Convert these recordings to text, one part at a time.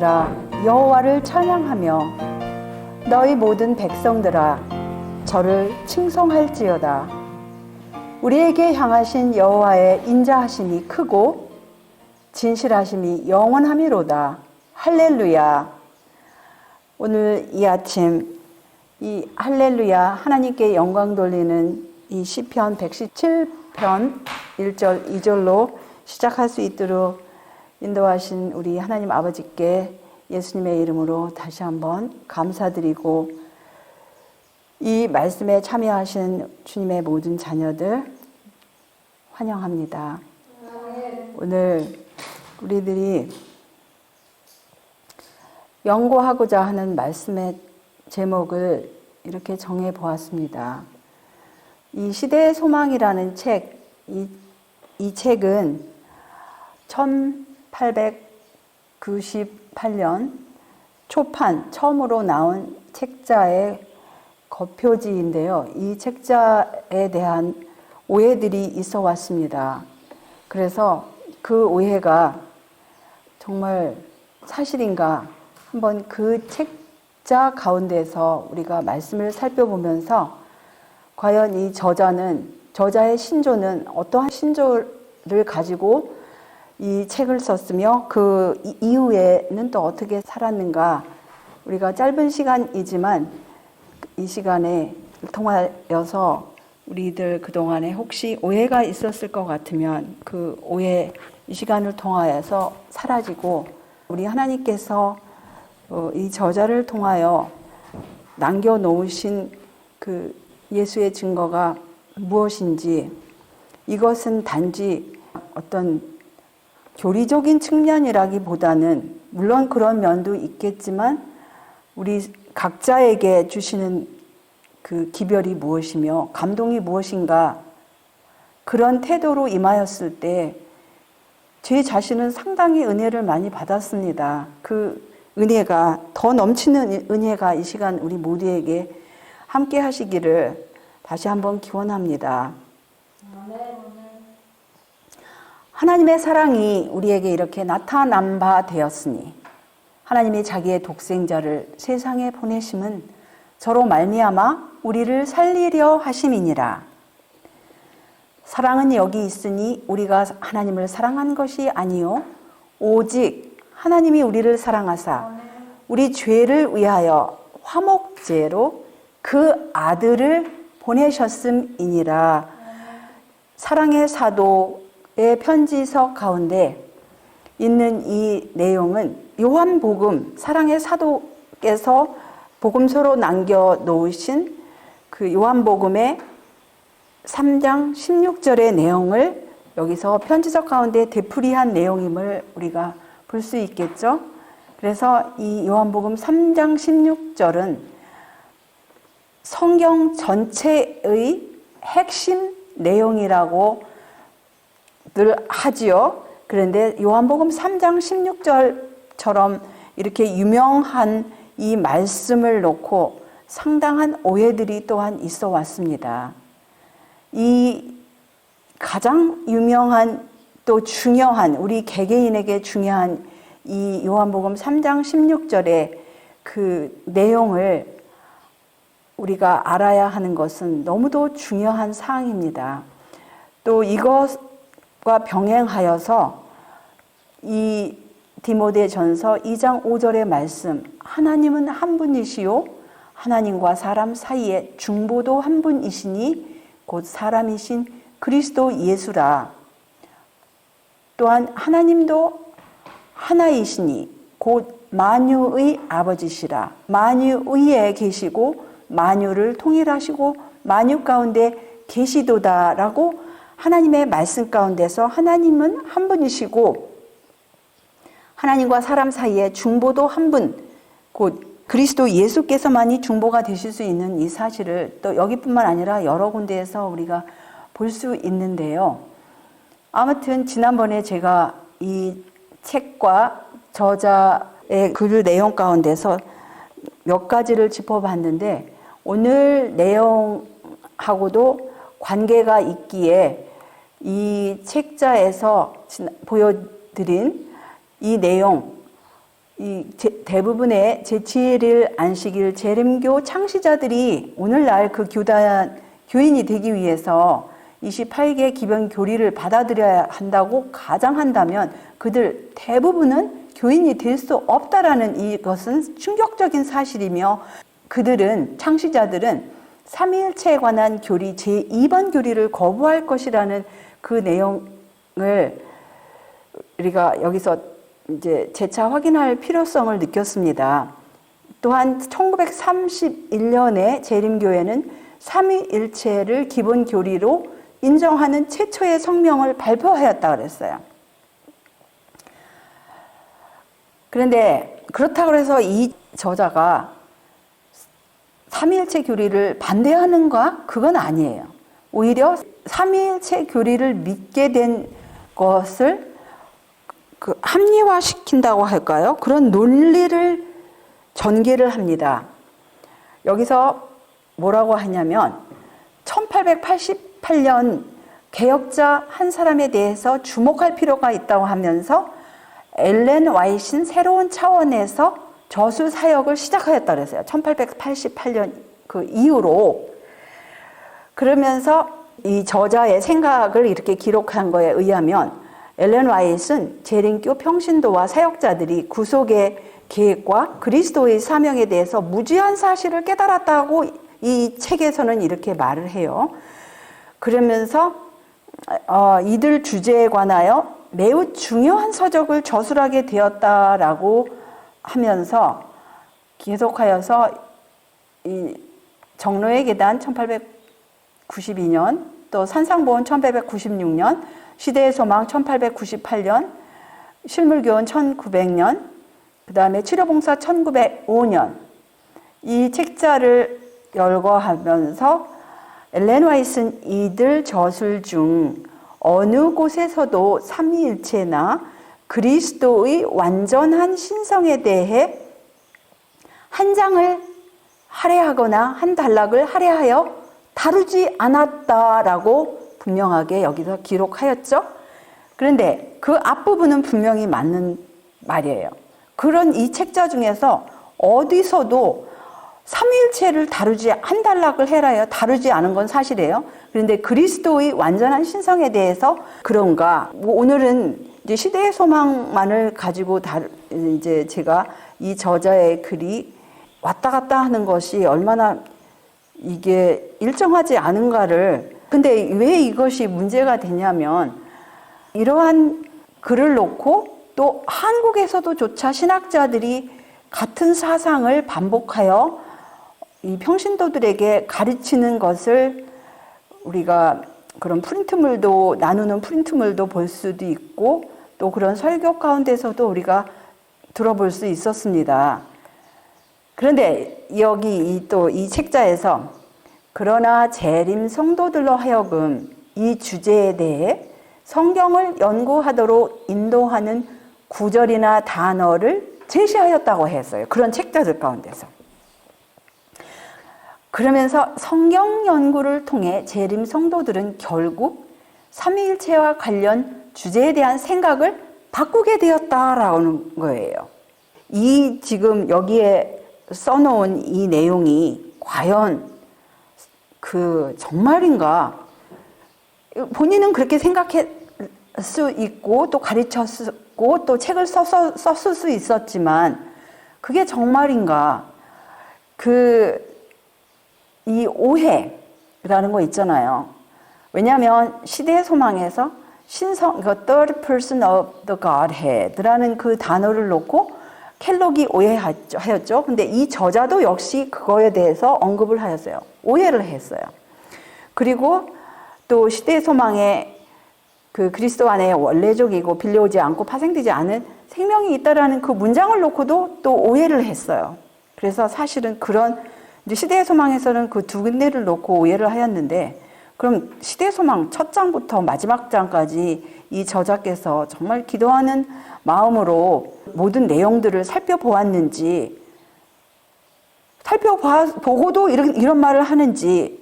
자들아 여호와를 찬양하며 너희 모든 백성들아 저를 칭송할지어다. 우리에게 향하신 여호와의 인자하심이 크고 진실하심이 영원함이로다. 할렐루야. 오늘 이 아침 이 할렐루야 하나님께 영광 돌리는 이 시편 117편 1절 2절로 시작할 수 있도록 인도하신 우리 하나님 아버지께 예수님의 이름으로 다시 한번 감사드리고, 이 말씀에 참여하신 주님의 모든 자녀들 환영합니다. 오늘 우리들이 연구하고자 하는 말씀의 제목을 이렇게 정해 보았습니다. 이 시대의 소망이라는 책, 이 책은 1898년 초판 처음으로 나온 책자의 겉표지인데요. 이 책자에 대한 오해들이 있어 왔습니다. 그래서 그 오해가 정말 사실인가 한번 그 책자 가운데서 우리가 말씀을 살펴보면서 과연 이 저자의 신조는 어떠한 신조를 가지고 이 책을 썼으며 그 이후에는 또 어떻게 살았는가, 우리가 짧은 시간이지만 이 시간에 통하여서 우리들 그동안에 혹시 오해가 있었을 것 같으면 그 오해 이 시간을 통하여서 사라지고, 우리 하나님께서 이 저자를 통하여 남겨놓으신 그 예수의 증거가 무엇인지, 이것은 단지 어떤 교리적인 측면이라기보다는 물론 그런 면도 있겠지만 우리 각자에게 주시는 그 기별이 무엇이며 감동이 무엇인가, 그런 태도로 임하였을 때 제 자신은 상당히 은혜를 많이 받았습니다. 그 은혜가, 더 넘치는 은혜가 이 시간 우리 모두에게 함께 하시기를 다시 한번 기원합니다. 하나님의 사랑이 우리에게 이렇게 나타난 바 되었으니 하나님이 자기의 독생자를 세상에 보내심은 저로 말미암아 우리를 살리려 하심이니라. 사랑은 여기 있으니 우리가 하나님을 사랑한 것이 아니요 오직 하나님이 우리를 사랑하사 우리 죄를 위하여 화목제로 그 아들을 보내셨음이니라. 사랑의 사도의 편지서 가운데 있는 이 내용은 요한복음, 사랑의 사도께서 복음서로 남겨놓으신 그 요한복음의 3장 16절의 내용을 여기서 편지서 가운데 되풀이한 내용임을 우리가 볼 수 있겠죠. 그래서 이 요한복음 3장 16절은 성경 전체의 핵심 내용이라고 늘 하지요. 그런데 요한복음 3장 16절처럼 이렇게 유명한 이 말씀을 놓고 상당한 오해들이 또한 있어 왔습니다. 이 가장 유명한 또 중요한, 우리 개개인에게 중요한 이 요한복음 3장 16절의 그 내용을 우리가 알아야 하는 것은 너무도 중요한 사항입니다. 또 이것과 병행하여서 이 디모데전서 2장 5절의 말씀, 하나님은 한 분이시요 하나님과 사람 사이에 중보도 한 분이시니 곧 사람이신 그리스도 예수라. 또한 하나님도 하나이시니 곧 만유의 아버지시라. 만유 위에 계시고 만유를 통일하시고 만유 가운데 계시도다라고 하나님의 말씀 가운데서 하나님은 한 분이시고 하나님과 사람 사이에 중보도 한 분, 곧 그리스도 예수께서만이 중보가 되실 수 있는 이 사실을 또 여기뿐만 아니라 여러 군데에서 우리가 볼 수 있는데요. 아무튼 지난번에 제가 이 책과 저자의 글 내용 가운데서 몇 가지를 짚어봤는데 오늘 내용하고도 관계가 있기에 이 책자에서 보여드린 이 내용, 대부분의 제7일 안식일 재림교 창시자들이 오늘날 그 교인이 되기 위해서 28개 기본 교리를 받아들여야 한다고 가정한다면 그들 대부분은 교인이 될 수 없다라는 이것은 충격적인 사실이며, 그들은 창시자들은 삼위일체에 관한 교리 제2번 교리를 거부할 것이라는 그 내용을 우리가 여기서 이제 재차 확인할 필요성을 느꼈습니다. 또한 1931년에 재림교회는 삼위일체를 기본 교리로 인정하는 최초의 성명을 발표하였다 그랬어요. 그런데 그렇다고 해서 이 저자가 삼위일체 교리를 반대하는가? 그건 아니에요. 오히려 삼위일체 교리를 믿게 된 것을 합리화시킨다고 할까요? 그런 논리를 전개를 합니다. 여기서 뭐라고 하냐면 1888년 개혁자 한 사람에 대해서 주목할 필요가 있다고 하면서 엘렌 와이트는 새로운 차원에서 저술 사역을 시작하였다 그랬어요. 1888년 그 이후로. 그러면서 이 저자의 생각을 이렇게 기록한 거에 의하면 엘렌 와이트는 재림교 평신도와 사역자들이 구속의 계획과 그리스도의 사명에 대해서 무지한 사실을 깨달았다고 이 책에서는 이렇게 말을 해요. 그러면서 이들 주제에 관하여 매우 중요한 서적을 저술하게 되었다라고 하면서 계속하여서 이 정로의 계단 1892년, 또 산상보훈 1896년, 시대의 소망 1898년, 실물교훈 1900년, 그 다음에 치료봉사 1905년, 이 책자를 열거하면서 엘렌 와이트는 이들 저술 중 어느 곳에서도 삼위일체나 그리스도의 완전한 신성에 대해 한 장을 할애하거나 한 단락을 할애하여 다루지 않았다라고 분명하게 여기서 기록하였죠. 그런데 그 앞부분은 분명히 맞는 말이에요. 그런 이 책자 중에서 어디서도 삼위일체를 다루지 한 단락을 해라요. 다루지 않은 건 사실이에요. 그런데 그리스도의 완전한 신성에 대해서 그런가? 오늘은 이제 시대의 소망만을 가지고 이제 제가 이 저자의 글이 왔다 갔다 하는 것이 얼마나 이게 일정하지 않은가를. 근데 왜 이것이 문제가 되냐면 이러한 글을 놓고 또 한국에서도조차 신학자들이 같은 사상을 반복하여 이 평신도들에게 가르치는 것을 우리가 그런 프린트물도 나누는 프린트물도 볼 수도 있고 또 그런 설교 가운데서도 우리가 들어볼 수 있었습니다. 그런데 여기 또 이 책자에서 그러나 재림 성도들로 하여금 이 주제에 대해 성경을 연구하도록 인도하는 구절이나 단어를 제시하였다고 했어요. 그런 책자들 가운데서. 그러면서 성경 연구를 통해 재림 성도들은 결국 삼위일체와 관련 주제에 대한 생각을 바꾸게 되었다라는 거예요. 이 지금 여기에 써놓은 이 내용이 과연 그 정말인가? 본인은 그렇게 생각할 수 있고 또 가르쳤고 또 책을 썼을 수 있었지만 그게 정말인가? 이 오해라는 거 있잖아요. 왜냐하면 시대의 소망에서 third person of the Godhead라는 그 단어를 놓고 켈록이 오해하였죠. 근데 이 저자도 역시 그거에 대해서 언급을 하였어요. 오해를 했어요. 그리고 또 시대의 소망에 그 그리스도 안에 원래족이고 빌려오지 않고 파생되지 않은 생명이 있다라는 그 문장을 놓고도 또 오해를 했어요. 그래서 사실은 그런 이제 시대의 소망에서는 그 두 군데를 놓고 오해를 하였는데, 그럼 시대의 소망 첫 장부터 마지막 장까지 이 저자께서 정말 기도하는 마음으로 모든 내용들을 살펴보았는지, 살펴보고도 이런 말을 하는지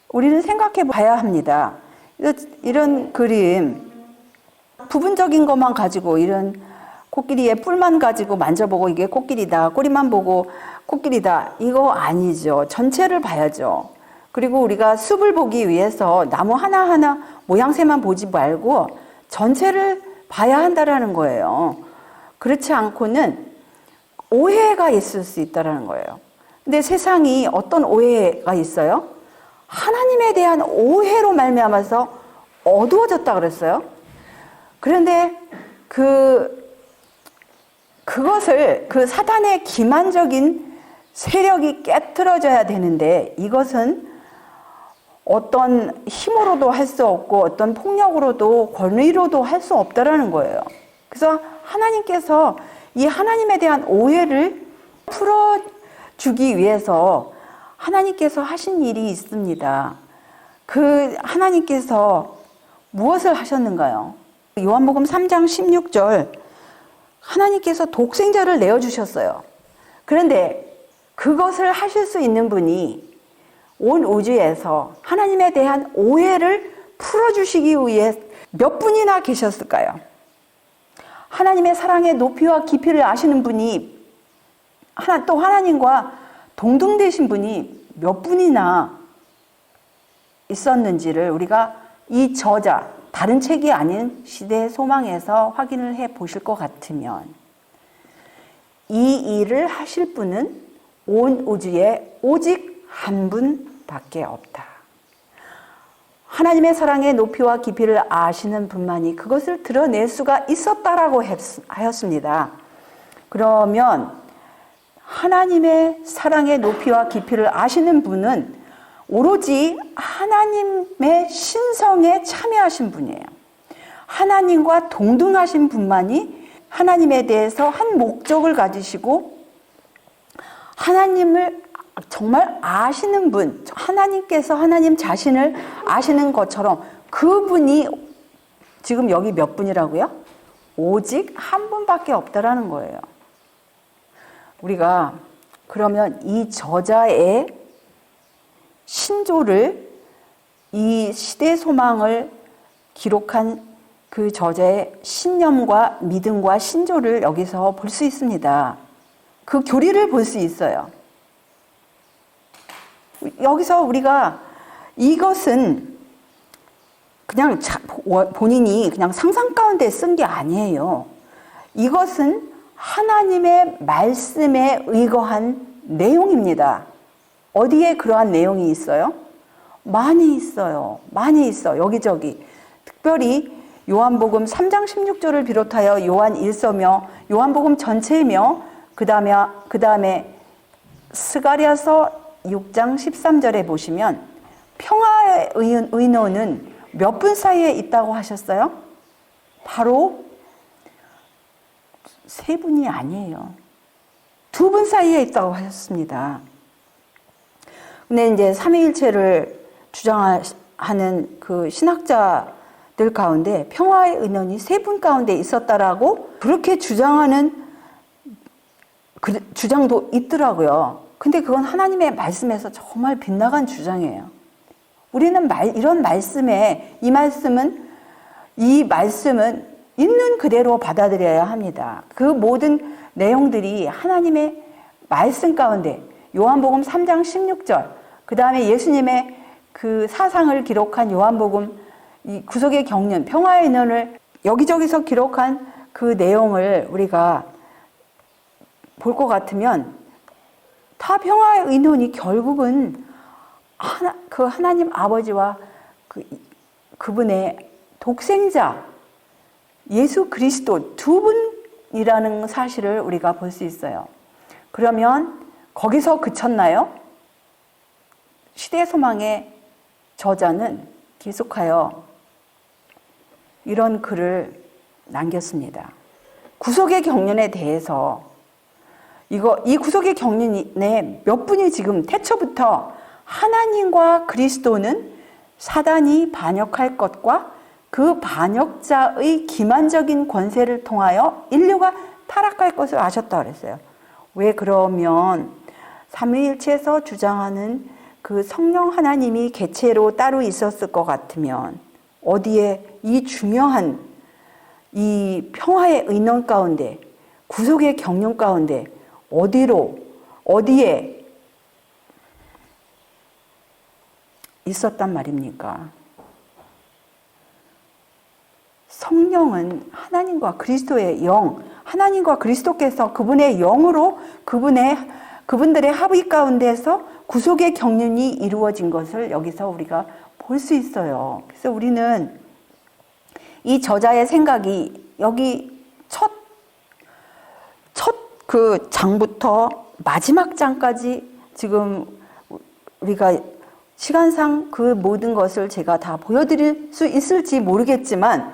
우리는 생각해 봐야 합니다. 이런 그림, 부분적인 것만 가지고 이런 코끼리의 뿔만 가지고 만져보고 이게 코끼리다, 꼬리만 보고 코끼리다, 이거 아니죠. 전체를 봐야죠. 그리고 우리가 숲을 보기 위해서 나무 하나하나 모양새만 보지 말고 전체를 봐야 한다라는 거예요. 그렇지 않고는 오해가 있을 수 있다는 거예요. 근데 세상이 어떤 오해가 있어요? 하나님에 대한 오해로 말미암아서 어두워졌다 그랬어요. 그런데 그것을 그 사단의 기만적인 세력이 깨트려져야 되는데 이것은 어떤 힘으로도 할 수 없고 어떤 폭력으로도 권위로도 할 수 없다라는 거예요. 그래서 하나님께서 이 하나님에 대한 오해를 풀어주기 위해서 하나님께서 하신 일이 있습니다. 그 하나님께서 무엇을 하셨는가요? 요한복음 3장 16절 하나님께서 독생자를 내어주셨어요. 그런데 그것을 하실 수 있는 분이 온 우주에서 하나님에 대한 오해를 풀어주시기 위해 몇 분이나 계셨을까요? 하나님의 사랑의 높이와 깊이를 아시는 분이 또 하나님과 동등되신 분이 몇 분이나 있었는지를 우리가 이 저자, 다른 책이 아닌 시대의 소망에서 확인을 해 보실 것 같으면 이 일을 하실 분은 온 우주에 오직 한 분밖에 없다. 하나님의 사랑의 높이와 깊이를 아시는 분만이 그것을 드러낼 수가 있었다라고 하였습니다. 그러면 하나님의 사랑의 높이와 깊이를 아시는 분은 오로지 하나님의 신성에 참여하신 분이에요. 하나님과 동등하신 분만이 하나님에 대해서 한 목적을 가지시고 하나님을 정말 아시는 분, 하나님께서 하나님 자신을 아시는 것처럼 그분이 지금 여기 몇 분이라고요? 오직 한 분밖에 없다라는 거예요. 우리가 그러면 이 저자의 신조를, 이 시대 소망을 기록한 그 저자의 신념과 믿음과 신조를 여기서 볼 수 있습니다. 그 교리를 볼 수 있어요. 여기서 우리가 이것은 그냥 본인이 그냥 상상 가운데 쓴 게 아니에요. 이것은 하나님의 말씀에 의거한 내용입니다. 어디에 그러한 내용이 있어요? 많이 있어요. 많이 있어. 여기저기. 특별히 요한복음 3장 16절을 비롯하여 요한 1서며 요한복음 전체이며 그 다음에 스가랴서 6장 13절에 보시면 평화의 의논은 몇 분 사이에 있다고 하셨어요? 바로 세 분이 아니에요. 두 분 사이에 있다고 하셨습니다. 근데 이제 삼위일체를 주장하는 그 신학자들 가운데 평화의 의논이 세 분 가운데 있었다라고 그렇게 주장하는 주장도 있더라고요. 근데 그건 하나님의 말씀에서 정말 빗나간 주장이에요. 우리는 이런 말씀에 이 말씀은 있는 그대로 받아들여야 합니다. 그 모든 내용들이 하나님의 말씀 가운데 요한복음 3장 16절 그 다음에 예수님의 그 사상을 기록한 요한복음 이 구속의 경륜 평화의 의논을 여기저기서 기록한 그 내용을 우리가 볼 것 같으면 다 평화의 의논이 결국은 그 하나님 아버지와 그분의 독생자 예수 그리스도 두 분이라는 사실을 우리가 볼 수 있어요. 그러면 거기서 그쳤나요? 시대 소망의 저자는 계속하여 이런 글을 남겼습니다. 구속의 경륜에 대해서 이 구속의 경륜에 몇 분이 지금 태초부터 하나님과 그리스도는 사단이 반역할 것과 그 반역자의 기만적인 권세를 통하여 인류가 타락할 것을 아셨다고 그랬어요. 왜 그러면 삼위일체에서 주장하는 그 성령 하나님이 개체로 따로 있었을 것 같으면 어디에 이 중요한 이 평화의 의논 가운데, 구속의 경륜 가운데 어디에 있었단 말입니까? 성령은 하나님과 그리스도의 영, 하나님과 그리스도께서 그분의 영으로 그분들의 합의 가운데서 구속의 경륜이 이루어진 것을 여기서 우리가 볼 수 있어요. 그래서 우리는 이 저자의 생각이 여기 첫 그 장부터 마지막 장까지 지금 우리가 시간상 그 모든 것을 제가 다 보여드릴 수 있을지 모르겠지만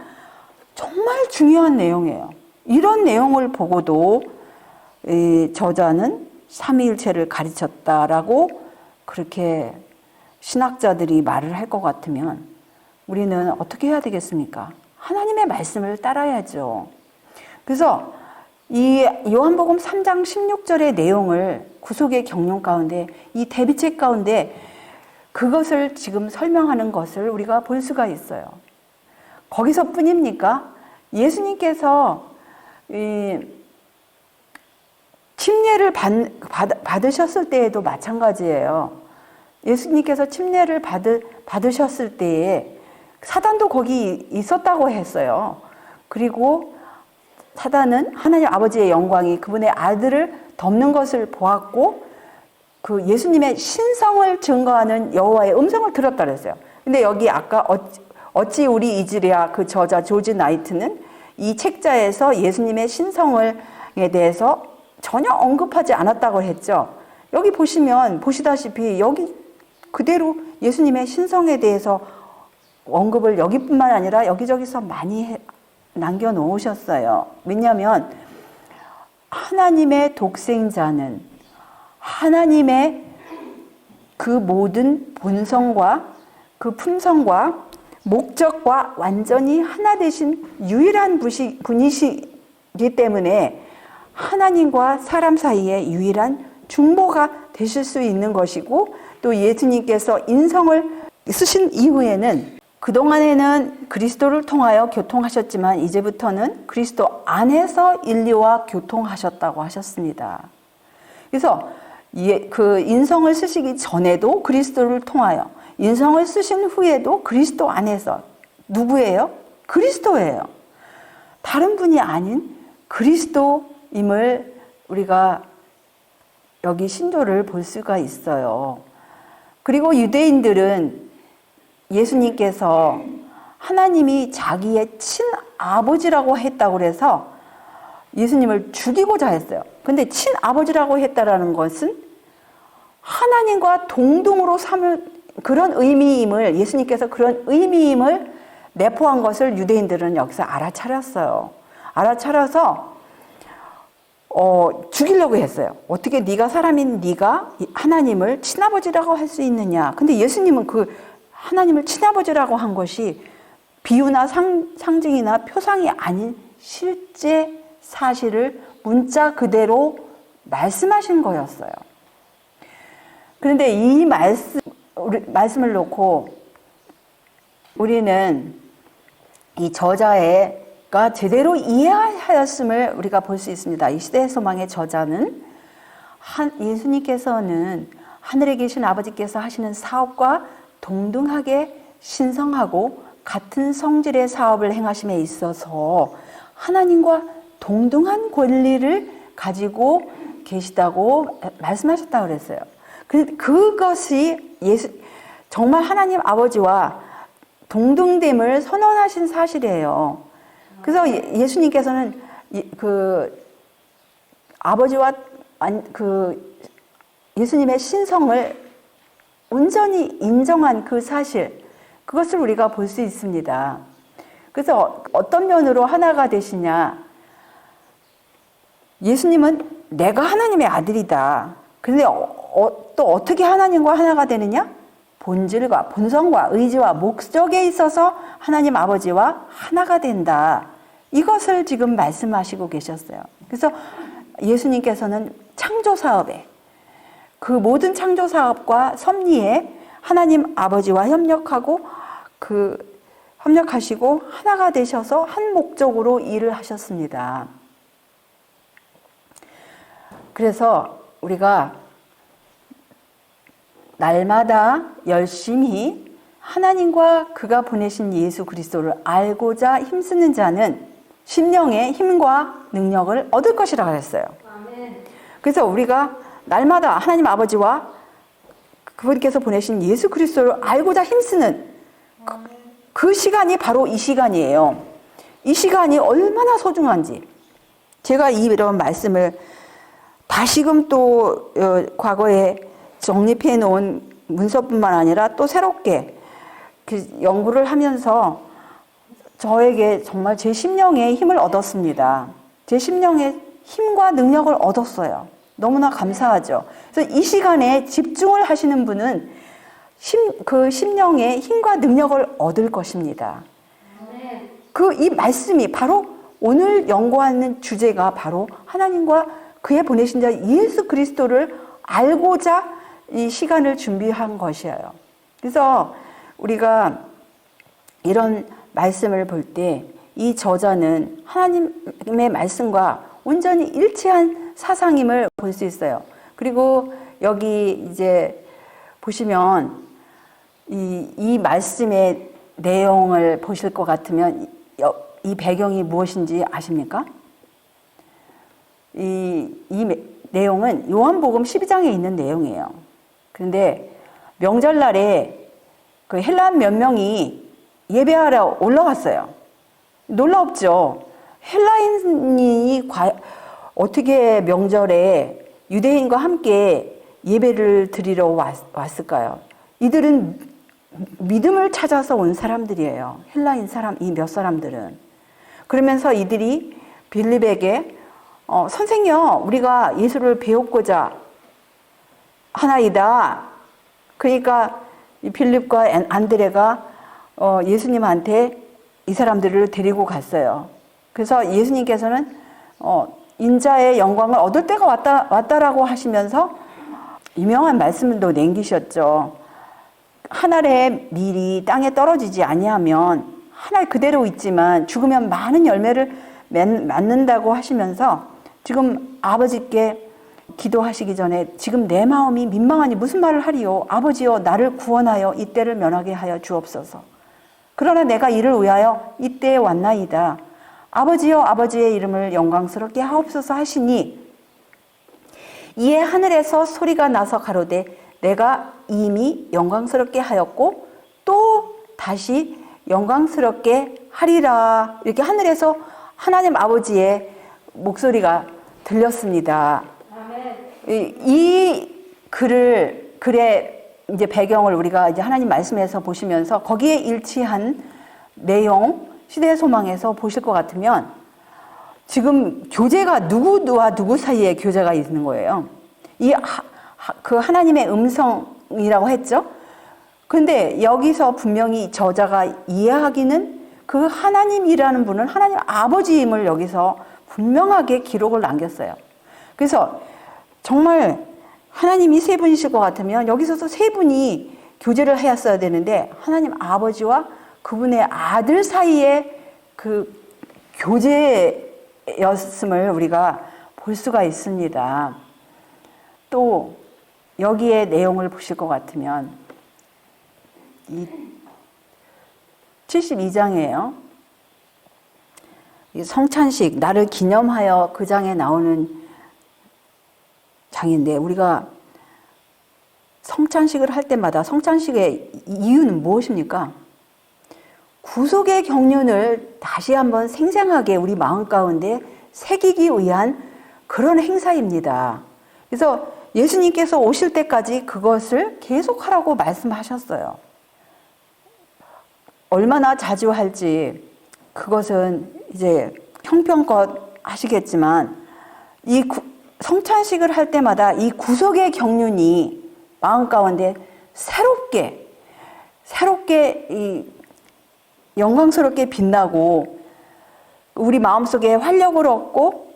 정말 중요한 내용이에요. 이런 내용을 보고도 이 저자는 삼위일체를 가르쳤다라고 그렇게 신학자들이 말을 할 것 같으면 우리는 어떻게 해야 되겠습니까? 하나님의 말씀을 따라야죠. 그래서 이 요한복음 3장 16절의 내용을 구속의 경륜 가운데 이 대비책 가운데 그것을 지금 설명하는 것을 우리가 볼 수가 있어요. 거기서 뿐입니까? 예수님께서 침례를 받으셨을 때에도 마찬가지예요. 예수님께서 침례를 받으셨을 때에 사단도 거기 있었다고 했어요. 그리고 사단은 하나님 아버지의 영광이 그분의 아들을 덮는 것을 보았고 그 예수님의 신성을 증거하는 여호와의 음성을 들었다 그랬어요. 근데 여기 아까 어찌 우리 잊으랴 그 저자 조지 나이트는 이 책자에서 예수님의 신성에 대해서 전혀 언급하지 않았다고 했죠. 여기 보시다시피 여기 그대로 예수님의 신성에 대해서 언급을 여기뿐만 아니라 여기저기서 많이 남겨놓으셨어요. 왜냐하면 하나님의 독생자는 하나님의 그 모든 본성과 그 품성과 목적과 완전히 하나 되신 유일한 분이시기 때문에 하나님과 사람 사이의 유일한 중보가 되실 수 있는 것이고 또 예수님께서 인성을 쓰신 이후에는 그동안에는 그리스도를 통하여 교통하셨지만 이제부터는 그리스도 안에서 인류와 교통하셨다고 하셨습니다. 그래서 그 인성을 쓰시기 전에도 그리스도를 통하여 인성을 쓰신 후에도 그리스도 안에서 누구예요? 그리스도예요. 다른 분이 아닌 그리스도임을 우리가 여기 신조를 볼 수가 있어요. 그리고 유대인들은 예수님께서 하나님이 자기의 친아버지라고 했다고 그래서 예수님을 죽이고자 했어요. 근데 친아버지라고 했다라는 것은 하나님과 동등으로 삼을 그런 의미임을 예수님께서 그런 의미임을 내포한 것을 유대인들은 여기서 알아차렸어요. 알아차려서 죽이려고 했어요. 어떻게 네가 사람인 네가 하나님을 친아버지라고 할 수 있느냐. 근데 예수님은 그 하나님을 친아버지라고 한 것이 비유나 상징이나 표상이 아닌 실제 사실을 문자 그대로 말씀하신 거였어요. 그런데 이 말씀을 놓고 우리는 이 저자가 제대로 이해하였음을 우리가 볼 수 있습니다. 이 시대의 소망의 저자는 예수님께서는 하늘에 계신 아버지께서 하시는 사업과 동등하게 신성하고 같은 성질의 사업을 행하심에 있어서 하나님과 동등한 권리를 가지고 계시다고 말씀하셨다고 그랬어요. 그것이 정말 하나님 아버지와 동등됨을 선언하신 사실이에요. 그래서 예수님께서는 그 아버지와 예수님의 신성을 온전히 인정한 그 사실, 그것을 우리가 볼 수 있습니다. 그래서 어떤 면으로 하나가 되시냐? 예수님은 내가 하나님의 아들이다. 그런데 또 어떻게 하나님과 하나가 되느냐? 본질과 본성과 의지와 목적에 있어서 하나님 아버지와 하나가 된다. 이것을 지금 말씀하시고 계셨어요. 그래서 예수님께서는 창조 사업에 그 모든 창조 사업과 섭리에 하나님 아버지와 협력하고 그 협력하시고 하나가 되셔서 한 목적으로 일을 하셨습니다. 그래서 우리가 날마다 열심히 하나님과 그가 보내신 예수 그리스도를 알고자 힘쓰는 자는 심령의 힘과 능력을 얻을 것이라고 했어요. 그래서 우리가 날마다 하나님 아버지와 그분께서 보내신 예수 그리스도를 알고자 힘쓰는 그 시간이 바로 이 시간이에요. 이 시간이 얼마나 소중한지 제가 이런 말씀을 다시금 또 과거에 정립해 놓은 문서뿐만 아니라 또 새롭게 그 연구를 하면서 저에게 정말 제 심령에 힘을 얻었습니다. 제 심령에 힘과 능력을 얻었어요. 너무나 감사하죠. 그래서 이 시간에 집중을 하시는 분은 그 심령의 힘과 능력을 얻을 것입니다. 이 말씀이 바로 오늘 연구하는 주제가 바로 하나님과 그의 보내신 자 예수 그리스도를 알고자 이 시간을 준비한 것이에요. 그래서 우리가 이런 말씀을 볼 때 이 저자는 하나님의 말씀과 온전히 일치한 사상임을 볼 수 있어요. 그리고 여기 이제 보시면 이 말씀의 내용을 보실 것 같으면 이 배경이 무엇인지 아십니까? 이 내용은 요한복음 12장에 있는 내용이에요. 그런데 명절날에 그 헬란 몇 명이 예배하러 올라갔어요. 놀랍죠? 헬라인이 어떻게 명절에 유대인과 함께 예배를 드리러 왔을까요? 이들은 믿음을 찾아서 온 사람들이에요. 헬라인 사람, 이 몇 사람들은. 그러면서 이들이 빌립에게 선생이요, 우리가 예수를 배우고자 하나이다. 그러니까 이 빌립과 안드레가 예수님한테 이 사람들을 데리고 갔어요. 그래서 예수님께서는 인자의 영광을 얻을 때가 왔다라고 하시면서 유명한 말씀도 남기셨죠. 하늘의 밀이 땅에 떨어지지 아니하면 하늘 그대로 있지만 죽으면 많은 열매를 맺는다고 하시면서 지금 아버지께 기도하시기 전에 지금 내 마음이 민망하니 무슨 말을 하리요? 아버지여 나를 구원하여 이때를 면하게 하여 주옵소서. 그러나 내가 이를 위하여 이때에 왔나이다. 아버지여 아버지의 이름을 영광스럽게 하옵소서 하시니 이에 하늘에서 소리가 나서 가로되 내가 이미 영광스럽게 하였고 또 다시 영광스럽게 하리라. 이렇게 하늘에서 하나님 아버지의 목소리가 들렸습니다. 이 글의 이제 배경을 우리가 이제 하나님 말씀에서 보시면서 거기에 일치한 내용, 시대의 소망에서 보실 것 같으면 지금 교제가 누구와 누구 사이에 교제가 있는 거예요. 그 하나님의 음성이라고 했죠. 근데 여기서 분명히 저자가 이해하기는 그 하나님이라는 분은 하나님 아버지임을 여기서 분명하게 기록을 남겼어요. 그래서 정말 하나님이 세 분이실 것 같으면 여기서도 세 분이 교제를 하였어야 되는데 하나님 아버지와 그분의 아들 사이에 그 교제였음을 우리가 볼 수가 있습니다. 또 여기에 내용을 보실 것 같으면 이 72장이에요. 성찬식, 나를 기념하여 그 장에 나오는 장인데 우리가 성찬식을 할 때마다 성찬식의 이유는 무엇입니까? 구속의 경륜을 다시 한번 생생하게 우리 마음 가운데 새기기 위한 그런 행사입니다. 그래서 예수님께서 오실 때까지 그것을 계속하라고 말씀하셨어요. 얼마나 자주 할지 그것은 이제 형편껏 하시겠지만 이 성찬식을 할 때마다 이 구속의 경륜이 마음 가운데 새롭게 이 영광스럽게 빛나고 우리 마음속에 활력을 얻고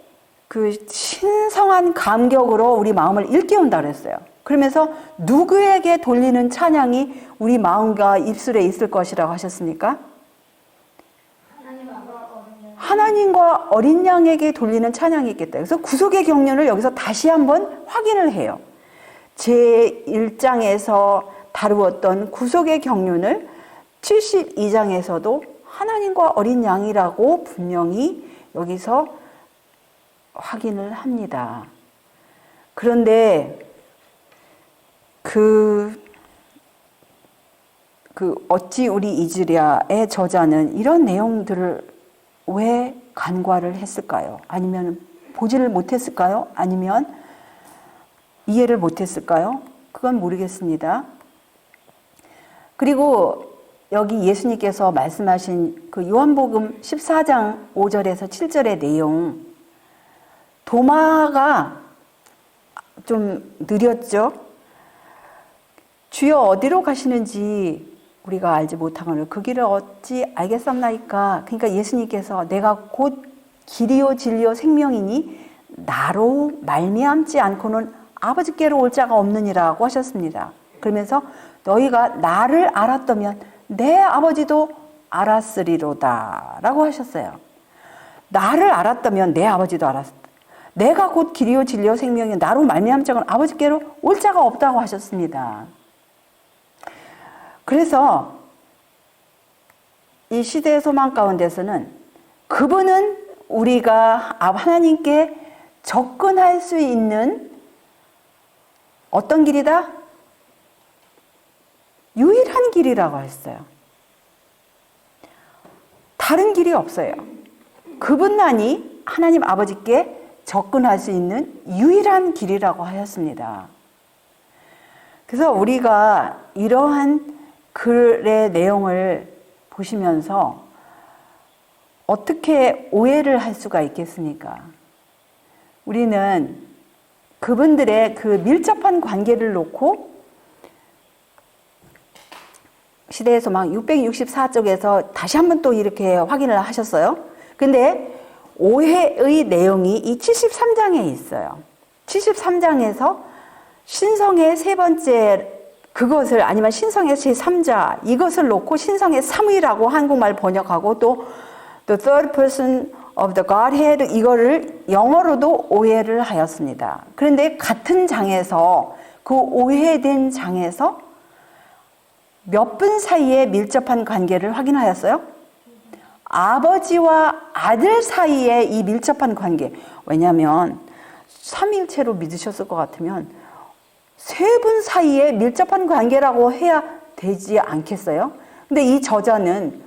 그 신성한 감격으로 우리 마음을 일깨운다 그랬어요. 그러면서 누구에게 돌리는 찬양이 우리 마음과 입술에 있을 것이라고 하셨습니까? 하나님과 어린 양에게 돌리는 찬양이 있겠다. 그래서 구속의 경륜을 여기서 다시 한번 확인을 해요. 제1장에서 다루었던 구속의 경륜을 72장에서도 하나님과 어린 양이라고 분명히 여기서 확인을 합니다. 그런데 어찌 우리 잊으랴의 저자는 이런 내용들을 왜 간과를 했을까요? 아니면 보지를 못했을까요? 아니면 이해를 못했을까요? 그건 모르겠습니다. 그리고 여기 예수님께서 말씀하신 그 요한복음 14장 5절에서 7절의 내용, 도마가 좀 느렸죠? 주여 어디로 가시는지 우리가 알지 못하거늘 그 길을 어찌 알겠었나이까. 그러니까 예수님께서 내가 곧 길이요 진리요 생명이니 나로 말미암지 않고는 아버지께로 올 자가 없느니라고 하셨습니다. 그러면서 너희가 나를 알았다면 내 아버지도 알았으리로다 라고 하셨어요. 나를 알았다면 내 아버지도 알았다. 내가 곧 길이요 진리요 생명이 나로 말미암지 자는 아버지께로 올 자가 없다고 하셨습니다. 그래서 이 시대의 소망 가운데서는 그분은 우리가 하나님께 접근할 수 있는 어떤 길이다? 유일한 길이라고 했어요. 다른 길이 없어요. 그분만이 하나님 아버지께 접근할 수 있는 유일한 길이라고 하였습니다. 그래서 우리가 이러한 글의 내용을 보시면서 어떻게 오해를 할 수가 있겠습니까? 우리는 그분들의 그 밀접한 관계를 놓고 시대의 소망 664쪽에서 다시 한번 또 이렇게 확인을 하셨어요. 근데 오해의 내용이 이 73장에 있어요. 73장에서 신성의 세 번째 그것을 아니면 신성의 제3자 이것을 놓고 신성의 3위라고 한국말 번역하고 또 The third person of the Godhead 이거를 영어로도 오해를 하였습니다. 그런데 같은 장에서 그 오해된 장에서 몇 분 사이에 밀접한 관계를 확인하였어요? 아버지와 아들 사이에 이 밀접한 관계. 왜냐하면 삼위일체로 믿으셨을 것 같으면 세 분 사이에 밀접한 관계라고 해야 되지 않겠어요? 근데 이 저자는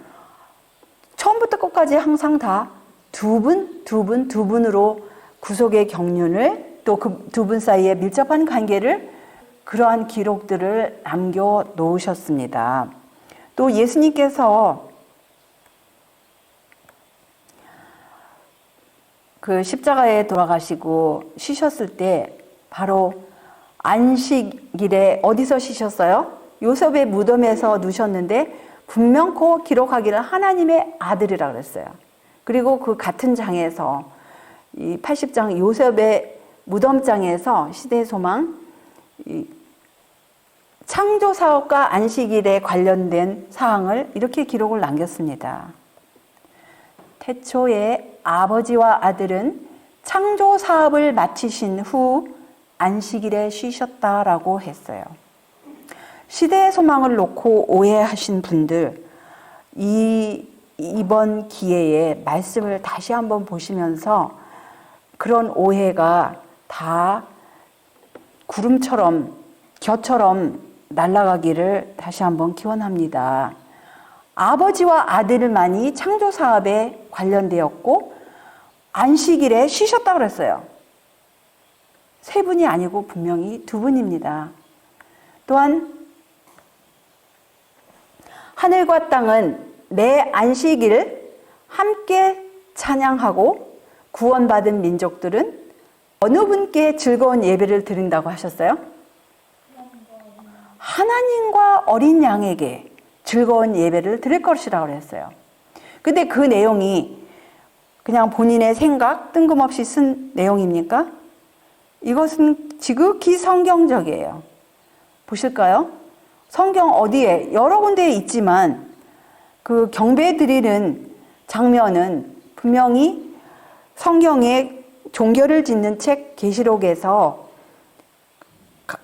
처음부터 끝까지 항상 다 두 분으로 구속의 경륜을 또 그 두 분 사이에 밀접한 관계를 그러한 기록들을 남겨 놓으셨습니다. 또 예수님께서 그 십자가에 돌아가시고 쉬셨을 때 바로 안식일에 어디서 쉬셨어요? 요셉의 무덤에서 누셨는데 분명코 기록하기를 하나님의 아들이라고 그랬어요. 그리고 그 같은 장에서 이 80장 요셉의 무덤장에서 시대의 소망 창조 사업과 안식일에 관련된 사항을 이렇게 기록을 남겼습니다. 태초에 아버지와 아들은 창조 사업을 마치신 후 안식일에 쉬셨다라고 했어요. 시대의 소망을 놓고 오해하신 분들, 이번 기회에 말씀을 다시 한번 보시면서 그런 오해가 다 구름처럼, 겨처럼 날아가기를 다시 한번 기원합니다. 아버지와 아들만이 창조 사업에 관련되었고 안식일에 쉬셨다고 그랬어요. 세 분이 아니고 분명히 두 분입니다. 또한 하늘과 땅은 내 안식일 함께 찬양하고 구원받은 민족들은 어느 분께 즐거운 예배를 드린다고 하셨어요? 하나님과 어린 양에게 즐거운 예배를 드릴 것이라고 그랬어요. 근데 그 내용이 그냥 본인의 생각, 뜬금없이 쓴 내용입니까? 이것은 지극히 성경적이에요. 보실까요? 성경 어디에 여러 군데에 있지만 그 경배 드리는 장면은 분명히 성경의 종교를 짓는 책 계시록에서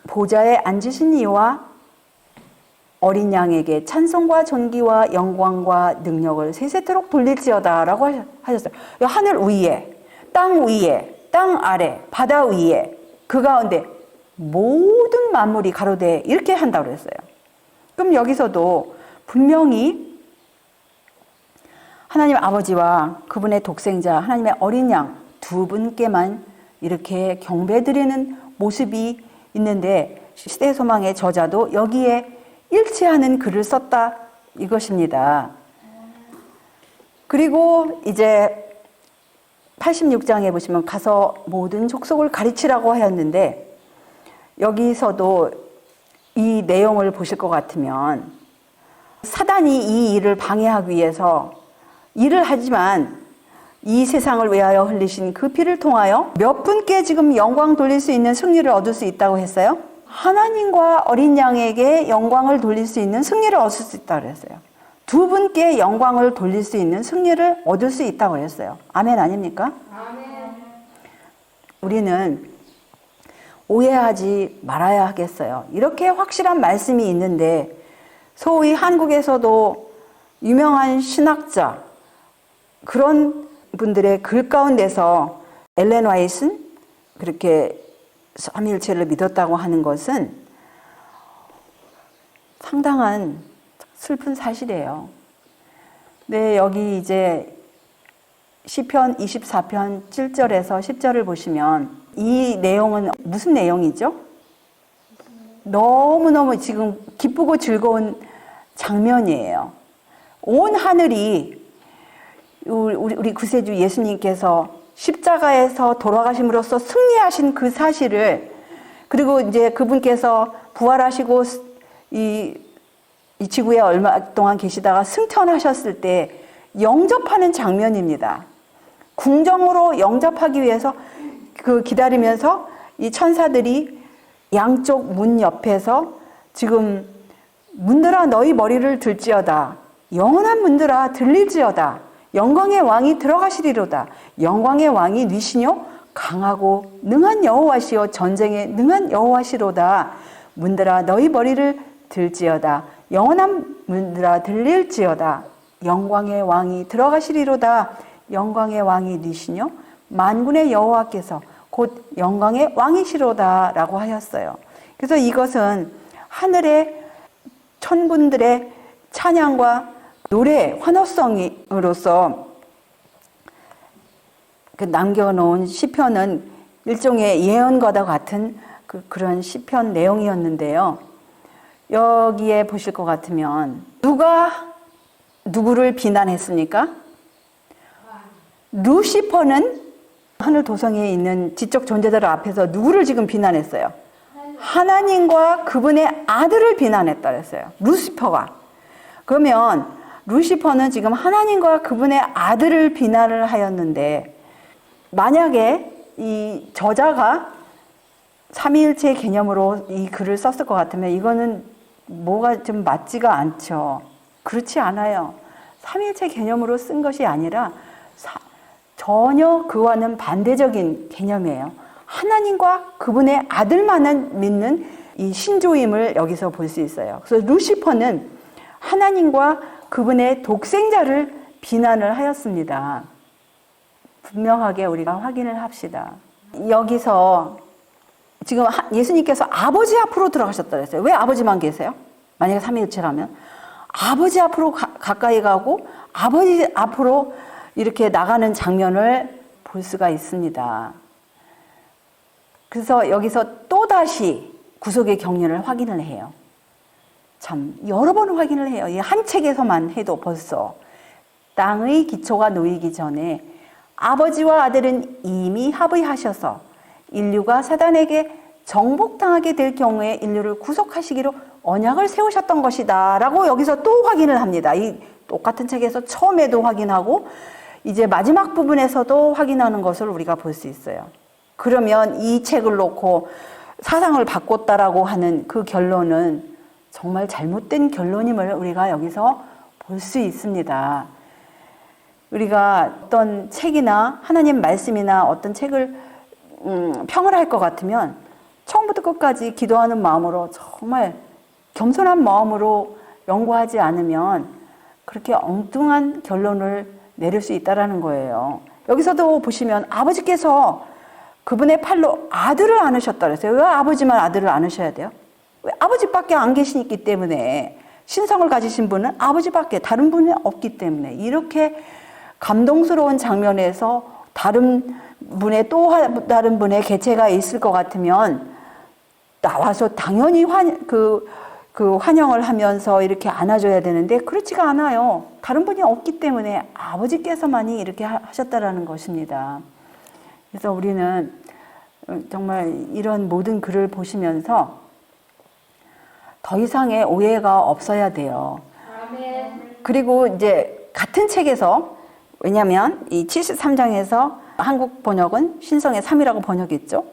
보좌에 앉으신 이와 어린 양에게 찬송과 존귀와 영광과 능력을 세세토록 돌릴지어다 라고 하셨어요. 하늘 위에, 땅 아래, 바다 위에, 그 가운데 모든 만물이 가로되 이렇게 한다고 그랬어요. 그럼 여기서도 분명히 하나님 아버지와 그분의 독생자 하나님의 어린 양 두 분께만 이렇게 경배드리는 모습이 있는데 시대의 소망의 저자도 여기에 일치하는 글을 썼다 이것입니다. 그리고 이제 86장에 보시면 가서 모든 족속을 가르치라고 하였는데 여기서도 이 내용을 보실 것 같으면 사단이 이 일을 방해하기 위해서 일을 하지만 이 세상을 위하여 흘리신 그 피를 통하여 몇 분께 지금 영광 돌릴 수 있는 승리를 얻을 수 있다고 했어요? 하나님과 어린 양에게 영광을 돌릴 수 있는 승리를 얻을 수 있다고 그랬어요. 두 분께 영광을 돌릴 수 있는 승리를 얻을 수 있다고 그랬어요. 아멘 아닙니까? 아멘. 우리는 오해하지 말아야 하겠어요. 이렇게 확실한 말씀이 있는데 소위 한국에서도 유명한 신학자 그런 분들의 글 가운데서 엘렌 화이트는 그렇게 삼위일체를 믿었다고 하는 것은 상당한 슬픈 사실이에요. 네, 여기 이제 시편 24편 7절에서 10절을 보시면 이 내용은 무슨 내용이죠? 너무너무 지금 기쁘고 즐거운 장면이에요. 온 하늘이 우리 구세주 예수님께서 십자가에서 돌아가심으로써 승리하신 그 사실을 그리고 이제 그분께서 부활하시고 이 지구에 얼마 동안 계시다가 승천하셨을 때 영접하는 장면입니다. 궁정으로 영접하기 위해서 그 기다리면서 이 천사들이 양쪽 문 옆에서 지금 문들아 너희 머리를 들지어다 영원한 문들아 들릴지어다 영광의 왕이 들어가시리로다. 영광의 왕이 뉘시뇨 강하고 능한 여호와시요 전쟁에 능한 여호와시로다. 문들아 너희 머리를 들지어다. 영원한 문들아 들릴지어다. 영광의 왕이 들어가시리로다. 영광의 왕이 뉘시뇨 만군의 여호와께서 곧 영광의 왕이시로다 라고 하였어요. 그래서 이것은 하늘의 천군들의 찬양과 노래, 환호성으로서 그 남겨놓은 시편은 일종의 예언과도 같은 그런 시편 내용이었는데요. 여기에 보실 것 같으면 누가 누구를 비난했습니까? 루시퍼는 하늘 도성에 있는 지적 존재들 앞에서 누구를 지금 비난했어요? 하나님과 그분의 아들을 비난했다 그랬어요. 루시퍼가. 그러면 루시퍼는 지금 하나님과 그분의 아들을 비난을 하였는데 만약에 이 저자가 삼위일체 개념으로 이 글을 썼을 것 같으면 이거는 뭐가 좀 맞지가 않죠. 그렇지 않아요. 삼위일체 개념으로 쓴 것이 아니라 전혀 그와는 반대적인 개념이에요. 하나님과 그분의 아들만을 믿는 이 신조임을 여기서 볼 수 있어요. 그래서 루시퍼는 하나님과 그분의 독생자를 비난을 하였습니다. 분명하게 우리가 확인을 합시다. 여기서 지금 예수님께서 아버지 앞으로 들어가셨다 그랬어요. 왜 아버지만 계세요? 만약에 삼위일체라면 아버지 앞으로 가까이 가고 아버지 앞으로 이렇게 나가는 장면을 볼 수가 있습니다. 그래서 여기서 또다시 구속의 경륜을 확인을 해요. 참 여러 번 확인을 해요. 이 한 책에서만 해도 벌써 땅의 기초가 놓이기 전에 아버지와 아들은 이미 합의하셔서 인류가 사단에게 정복당하게 될 경우에 인류를 구속하시기로 언약을 세우셨던 것이다 라고 여기서 또 확인을 합니다. 이 똑같은 책에서 처음에도 확인하고 이제 마지막 부분에서도 확인하는 것을 우리가 볼 수 있어요. 그러면 이 책을 놓고 사상을 바꿨다라고 하는 그 결론은 정말 잘못된 결론임을 우리가 여기서 볼 수 있습니다. 우리가 어떤 책이나 하나님 말씀이나 어떤 책을 평을 할 것 같으면 처음부터 끝까지 기도하는 마음으로 정말 겸손한 마음으로 연구하지 않으면 그렇게 엉뚱한 결론을 내릴 수 있다는 거예요. 여기서도 보시면 아버지께서 그분의 팔로 아들을 안으셨다 그랬어요. 왜 아버지만 아들을 안으셔야 돼요? 왜 아버지밖에 안 계시기 때문에, 신성을 가지신 분은 아버지밖에 다른 분이 없기 때문에. 이렇게 감동스러운 장면에서 다른 분의 또 다른 분의 개체가 있을 것 같으면 나와서 당연히 환영을 하면서 이렇게 안아줘야 되는데 그렇지가 않아요. 다른 분이 없기 때문에 아버지께서만이 이렇게 하셨다라는 것입니다. 그래서 우리는 정말 이런 모든 글을 보시면서 더 이상의 오해가 없어야 돼요. 그리고 이제 같은 책에서, 왜냐하면 이 73장에서 한국 번역은 신성의 3이라고 번역했죠.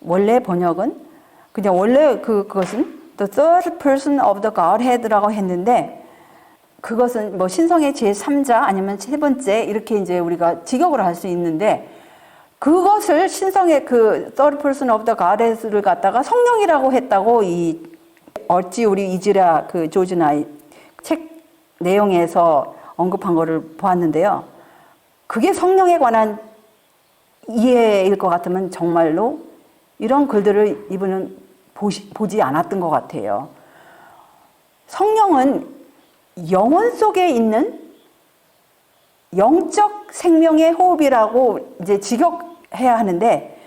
원래 번역은 그냥 원래 그것은 The third person of the Godhead라고 했는데, 그것은 뭐 신성의 제3자 아니면 세 번째 이렇게 이제 우리가 직역을 할 수 있는데, 그것을 신성의 그 third person of the Godhead를 갖다가 성령이라고 했다고 어찌 우리 이지라 그 조즈나 책 내용에서 언급한 거를 보았는데요. 그게 성령에 관한 이해일 것 같으면 정말로 이런 글들을 이분은 보지 않았던 것 같아요. 성령은 영혼 속에 있는 영적 생명의 호흡이라고 이제 직역해야 하는데,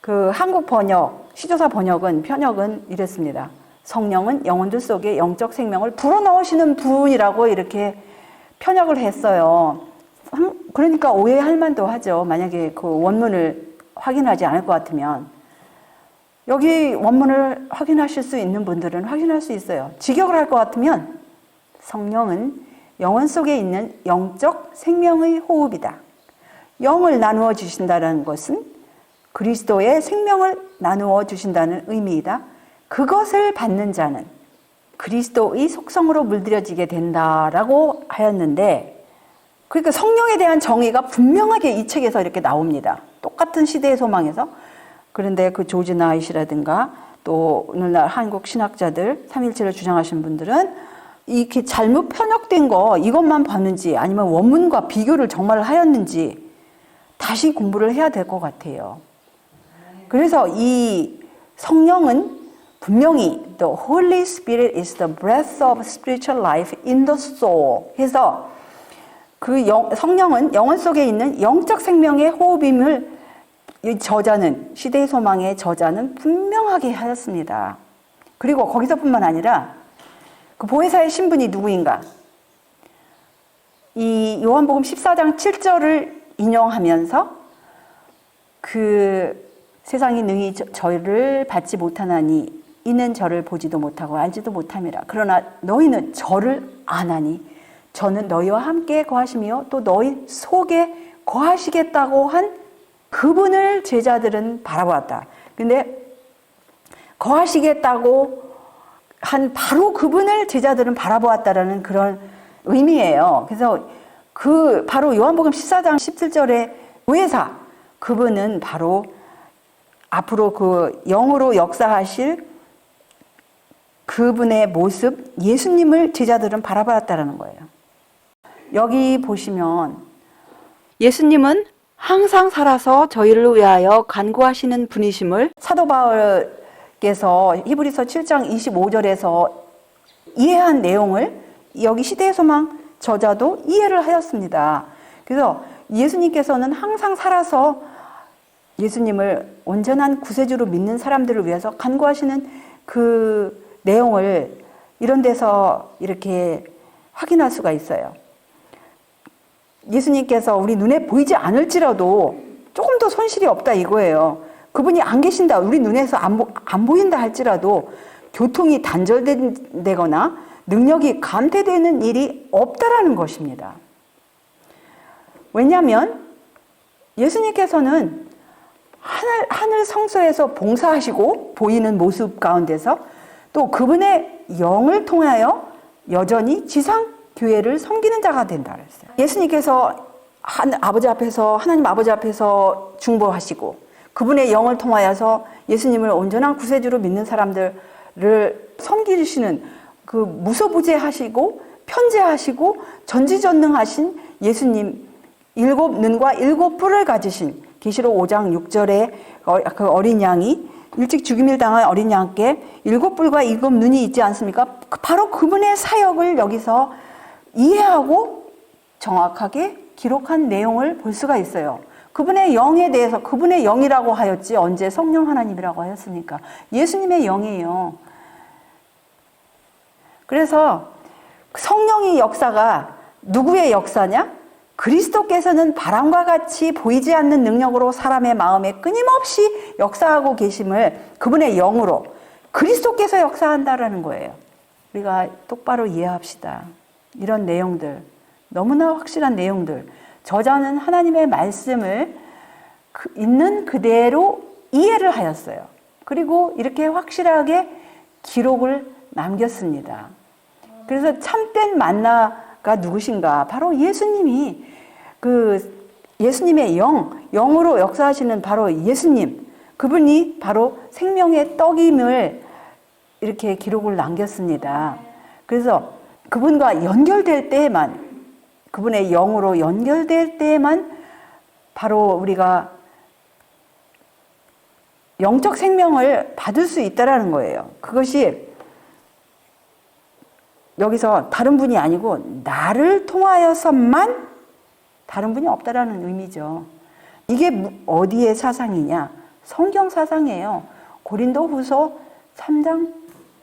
그 한국 번역, 시조사 번역은 이랬습니다. 성령은 영혼들 속에 영적 생명을 불어넣으시는 분이라고 이렇게 편역을 했어요. 그러니까 오해할 만도 하죠. 만약에 그 원문을 확인하지 않을 것 같으면. 여기 원문을 확인하실 수 있는 분들은 확인할 수 있어요. 직역을 할 것 같으면 성령은 영혼 속에 있는 영적 생명의 호흡이다. 영을 나누어 주신다는 것은 그리스도의 생명을 나누어 주신다는 의미이다. 그것을 받는 자는 그리스도의 속성으로 물들여지게 된다라고 하였는데, 그러니까 성령에 대한 정의가 분명하게 이 책에서 이렇게 나옵니다. 똑같은 시대의 소망에서. 그런데 그 조지 나잇이라든가 또 오늘날 한국 신학자들, 삼일체를 주장하신 분들은 이렇게 잘못 편역된 거 이것만 봤는지 아니면 원문과 비교를 정말 하였는지 다시 공부를 해야 될 것 같아요. 그래서 이 성령은 분명히 The Holy Spirit is the breath of spiritual life in the soul 해서 그 성령은 영혼 속에 있는 영적 생명의 호흡임을 이 저자는, 시대의 소망의 저자는 분명하게 하였습니다. 그리고 거기서뿐만 아니라 그 보혜사의 신분이 누구인가? 이 요한복음 14장 7절을 인용하면서 그 세상이 능히 저를 받지 못하나니 이는 저를 보지도 못하고 알지도 못함이라. 그러나 너희는 저를 아나니 저는 너희와 함께 거하시며 또 너희 속에 거하시겠다고 한 그분을 제자들은 바라보았다. 근데 거하시겠다고 한 바로 그분을 제자들은 바라보았다라는 그런 의미예요. 그래서 그 바로 요한복음 14장 17절의 보혜사, 그분은 바로 앞으로 그 영으로 역사하실 그분의 모습, 예수님을 제자들은 바라보았다라는 거예요. 여기 보시면 예수님은 항상 살아서 저희를 위하여 간구하시는 분이심을 사도 바울께서 히브리서 7장 25절에서 이해한 내용을 여기 시대의 소망 저자도 이해를 하였습니다. 그래서 예수님께서는 항상 살아서 예수님을 온전한 구세주로 믿는 사람들을 위해서 간구하시는 그 내용을 이런 데서 이렇게 확인할 수가 있어요. 예수님께서 우리 눈에 보이지 않을지라도 조금 더 손실이 없다 이거예요. 그분이 안 계신다, 우리 눈에서 안 보인다 할지라도 교통이 단절되거나 능력이 감퇴되는 일이 없다라는 것입니다. 왜냐하면 예수님께서는 하늘 성소에서 봉사하시고 보이는 모습 가운데서 또 그분의 영을 통하여 여전히 지상 교회를 섬기는 자가 된다 그랬어요. 예수님께서 아버지 앞에서, 하나님 아버지 앞에서 중보하시고 그분의 영을 통하여서 예수님을 온전한 구세주로 믿는 사람들을 섬기시는 그 무소부재하시고 편재하시고 전지전능하신 예수님, 7눈과 7뿔을 가지신 계시록 5장 6절에 그 어린 양이 일찍 죽임을 당한 어린 양께 7뿔과 7눈이 있지 않습니까? 바로 그분의 사역을 여기서 이해하고 정확하게 기록한 내용을 볼 수가 있어요. 그분의 영에 대해서 그분의 영이라고 하였지 언제 성령 하나님이라고 하였습니까? 예수님의 영이에요. 그래서 성령의 역사가 누구의 역사냐? 그리스도께서는 바람과 같이 보이지 않는 능력으로 사람의 마음에 끊임없이 역사하고 계심을 그분의 영으로 그리스도께서 역사한다라는 거예요. 우리가 똑바로 이해합시다. 이런 내용들, 너무나 확실한 내용들. 저자는 하나님의 말씀을 있는 그대로 이해를 하였어요. 그리고 이렇게 확실하게 기록을 남겼습니다. 그래서 참된 만나가 누구신가? 바로 예수님이 예수님의 영으로 역사하시는 바로 예수님, 그분이 바로 생명의 떡임을 이렇게 기록을 남겼습니다. 그래서 그분과 연결될 때에만, 그분의 영으로 연결될 때에만 바로 우리가 영적 생명을 받을 수 있다라는 거예요. 그것이 여기서 다른 분이 아니고 나를 통하여서만 다른 분이 없다라는 의미죠. 이게 어디의 사상이냐? 성경 사상이에요. 고린도후서 3장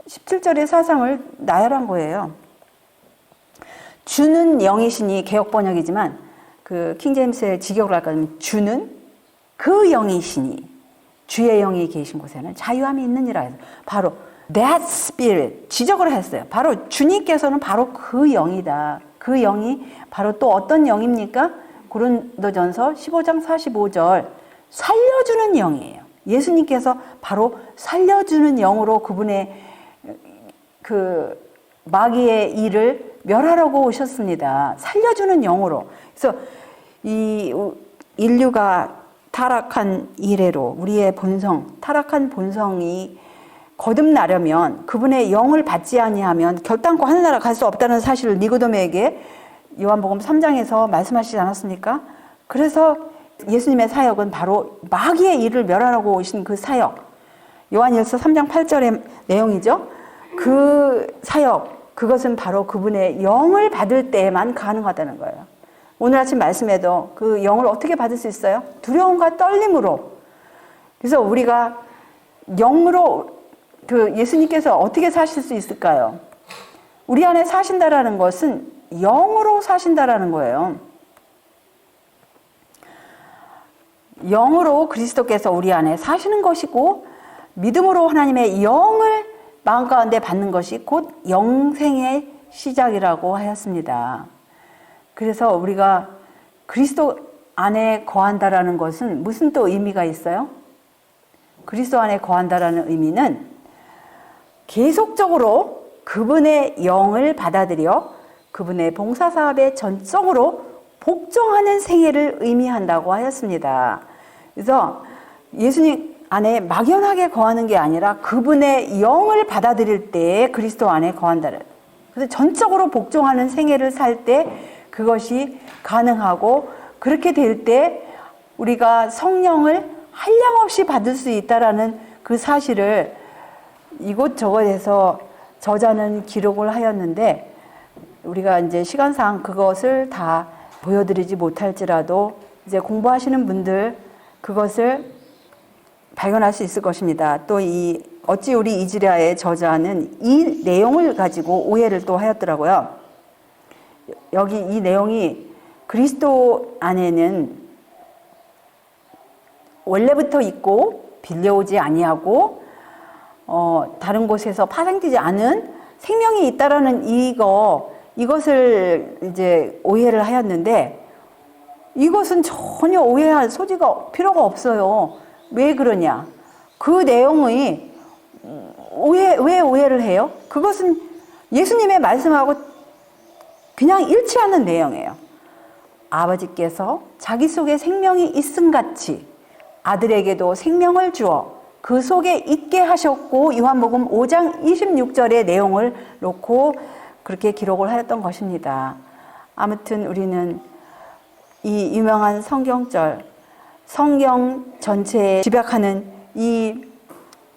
17절의 사상을 나열한 거예요. 주는 영이시니 개역 번역이지만 그 킹제임스의 직역을 할까 하면 주는 그 영이시니 주의 영이 계신 곳에는 자유함이 있느니라 해서 바로 that spirit 지적을 했어요. 바로 주님께서는 바로 그 영이다. 그 영이 바로 또 어떤 영입니까? 고린도전서 15장 45절 살려주는 영이에요. 예수님께서 바로 살려주는 영으로 그분의 그 마귀의 일을 멸하라고 오셨습니다. 살려주는 영으로. 그래서 이 인류가 타락한 이래로 우리의 본성, 타락한 본성이 거듭나려면 그분의 영을 받지 아니하면 결단코 하늘나라 갈 수 없다는 사실을 니고데모에게 요한복음 3장에서 말씀하시지 않았습니까? 그래서 예수님의 사역은 바로 마귀의 일을 멸하라고 오신 그 사역, 요한일서 3장 8절의 내용이죠. 그 사역, 그것은 바로 그분의 영을 받을 때에만 가능하다는 거예요. 오늘 아침 말씀에도 그 영을 어떻게 받을 수 있어요? 두려움과 떨림으로. 그래서 우리가 영으로 예수님께서 어떻게 사실 수 있을까요? 우리 안에 사신다라는 것은 영으로 사신다라는 거예요. 영으로 그리스도께서 우리 안에 사시는 것이고 믿음으로 하나님의 영을 마음 가운데 받는 것이 곧 영생의 시작이라고 하였습니다. 그래서 우리가 그리스도 안에 거한다라는 것은 무슨 또 의미가 있어요? 그리스도 안에 거한다라는 의미는 계속적으로 그분의 영을 받아들여 그분의 봉사사업에 전적으로 복종하는 생애를 의미한다고 하였습니다. 그래서 예수님 안에 막연하게 거하는 게 아니라 그분의 영을 받아들일 때 그리스도 안에 거한다는. 그래서 전적으로 복종하는 생애를 살 때 그것이 가능하고 그렇게 될 때 우리가 성령을 한량없이 받을 수 있다라는 그 사실을 이곳저곳에서 저자는 기록을 하였는데 우리가 이제 시간상 그것을 다 보여드리지 못할지라도 이제 공부하시는 분들 그것을 발견할 수 있을 것입니다. 또 어찌 우리 이지라의 저자는 이 내용을 가지고 오해를 또 하였더라고요. 여기 이 내용이 그리스도 안에는 원래부터 있고 빌려오지 아니하고 다른 곳에서 파생되지 않은 생명이 있다라는 이것을 이제 오해를 하였는데 이것은 전혀 오해할 소지가 필요가 없어요. 왜 그러냐? 그 내용이 왜 오해를 해요? 그것은 예수님의 말씀하고 그냥 잃지 않는 내용이에요. 아버지께서 자기 속에 생명이 있음같이 아들에게도 생명을 주어 그 속에 있게 하셨고, 요한복음 5장 26절의 내용을 놓고 그렇게 기록을 하였던 것입니다. 아무튼 우리는 이 유명한 성경절, 성경 전체에 집약하는 이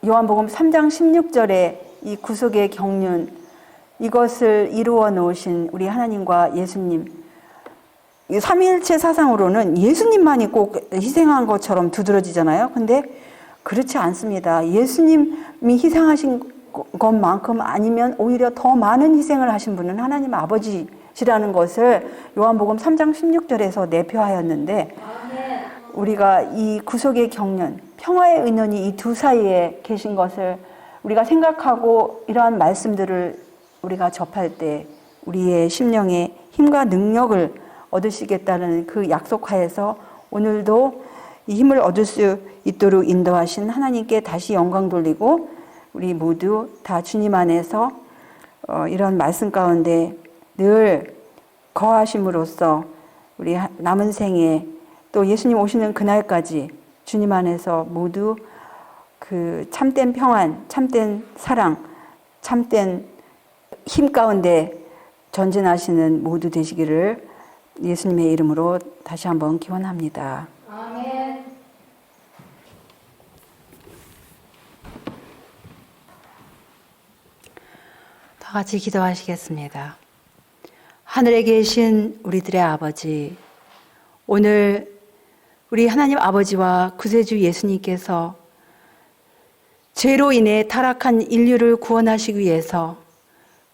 요한복음 3장 16절의 이 구속의 경륜, 이것을 이루어 놓으신 우리 하나님과 예수님, 삼위일체 사상으로는 예수님만이 꼭 희생한 것처럼 두드러지잖아요. 근데 그렇지 않습니다. 예수님이 희생하신 것만큼 아니면 오히려 더 많은 희생을 하신 분은 하나님 아버지시라는 것을 요한복음 3장 16절에서 내표하였는데, 우리가 이 구속의 경륜, 평화의 의논이 이 두 사이에 계신 것을 우리가 생각하고 이러한 말씀들을 우리가 접할 때 우리의 심령에 힘과 능력을 얻으시겠다는 그 약속하에서 오늘도 이 힘을 얻을 수 있도록 인도하신 하나님께 다시 영광 돌리고, 우리 모두 다 주님 안에서 이런 말씀 가운데 늘 거하심으로써 우리 남은 생에 또 예수님 오시는 그날까지 주님 안에서 모두 그 참된 평안, 참된 사랑, 참된 힘 가운데 전진하시는 모두 되시기를 예수님의 이름으로 다시 한번 기원합니다. 아멘. 다 같이 기도하시겠습니다. 하늘에 계신 우리들의 아버지, 오늘 우리 하나님 아버지와 구세주 예수님께서 죄로 인해 타락한 인류를 구원하시기 위해서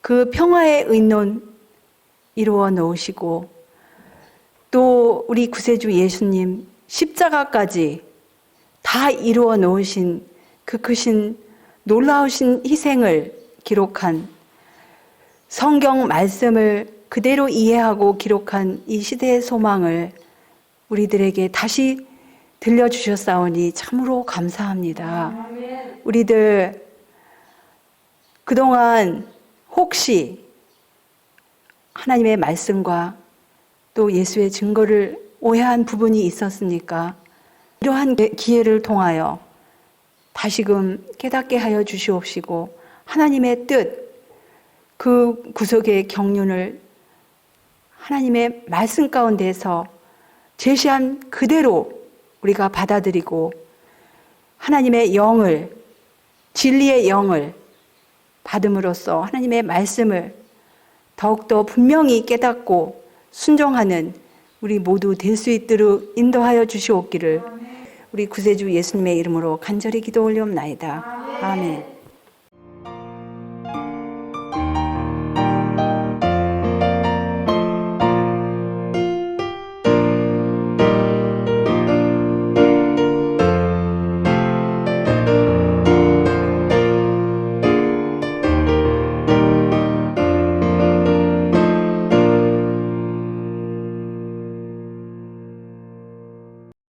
그 평화의 의논 이루어 놓으시고, 또 우리 구세주 예수님 십자가까지 다 이루어 놓으신 그 크신 놀라우신 희생을 기록한 성경 말씀을 그대로 이해하고 기록한 이 시대의 소망을 우리들에게 다시 들려주셨사오니 참으로 감사합니다. 우리들 그동안 혹시 하나님의 말씀과 또 예수의 증거를 오해한 부분이 있었습니까? 이러한 기회를 통하여 다시금 깨닫게 하여 주시옵시고, 하나님의 뜻, 그 구속의 경륜을 하나님의 말씀 가운데서 제시한 그대로 우리가 받아들이고, 하나님의 영을, 진리의 영을 받음으로써 하나님의 말씀을 더욱더 분명히 깨닫고 순종하는 우리 모두 될 수 있도록 인도하여 주시옵기를 우리 구세주 예수님의 이름으로 간절히 기도 올리옵나이다. 아멘.